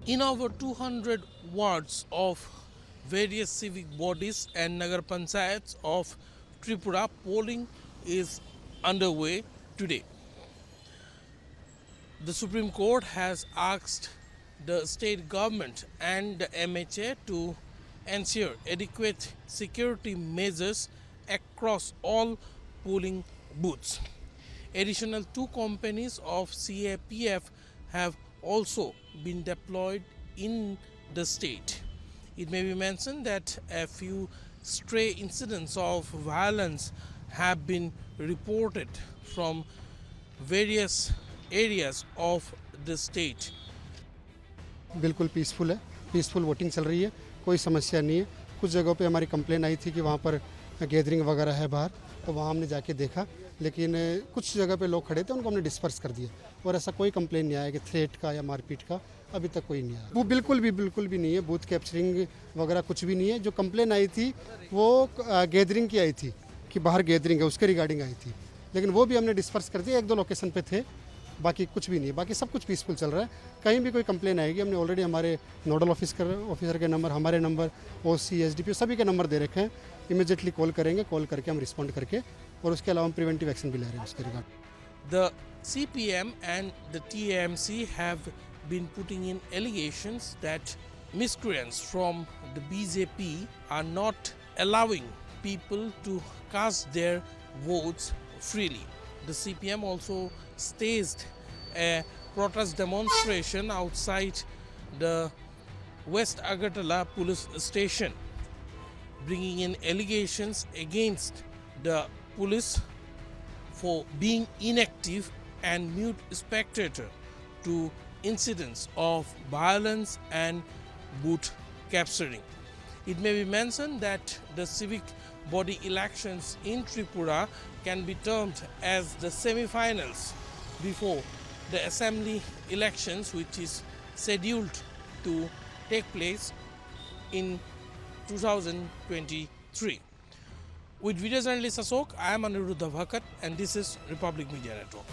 In over 200 wards of various civic bodies and Nagar Panchayats of Tripura, polling is underway today. The Supreme Court has asked the state government and the MHA to ensure adequate security measures across all polling booths. Additional 2 companies of CAPF have also been deployed in the state. It may be mentioned that a few stray incidents of violence have been reported from various areas of the state. बिल्कुल peaceful है, peaceful voting चल रही है, कोई समस्या नहीं है। कुछ जगहों पे हमारी कंप्लेन आई थी कि वहाँ पर गैदरिंग वगैरह है बाहर, तो वहाँ हमने जाके देखा, लेकिन कुछ जगह पे लोग खड़े थे उनको हमने डिस्पर्स कर दिया और ऐसा कोई कंप्लेन नहीं आया कि थ्रेट का या मारपीट का अभी तक कोई नहीं आया। वो बिल्कुल भी नहीं है, बूथ कैप्चरिंग वगैरह कुछ भी नहीं है। जो कंप्लेन आई थी वो गैदरिंग की आई थी कि बाहर गैदरिंग है, उसके रिगार्डिंग आई थी, लेकिन वो भी हमने डिस्पर्स कर दिया। 1-2 लोकेशन पे थे, बाकी कुछ भी नहीं है, बाकी सब कुछ पीसफुल चल रहा है। कहीं भी कोई कंप्लेन आएगी, हमने ऑलरेडी हमारे नोडल ऑफिसर के नंबर, हमारे नंबर, ओसी, एसडीपी सभी के नंबर दे रखे हैं। इमीडिएटली कॉल करेंगे, कॉल करके हम रिस्पॉन्ड करके, और उसके अलावा हम प्रिवेंटिव एक्शन भी ले रहे हैं उसके regard. The CPM and the TAMC have been putting in allegations that miscreants from the BJP are not allowing people to cast their votes freely. The CPM also staged a protest demonstration outside the West Agartala police station, bringing in allegations against the police for being inactive and mute spectator to incidents of violence and booth capturing. It may be mentioned that the civic body elections in Tripura can be termed as the semi-finals before the assembly elections, which is scheduled to take place in 2023. With video journalist Ashok, I am Aniruddha Bhakat and this is Republic Media Network.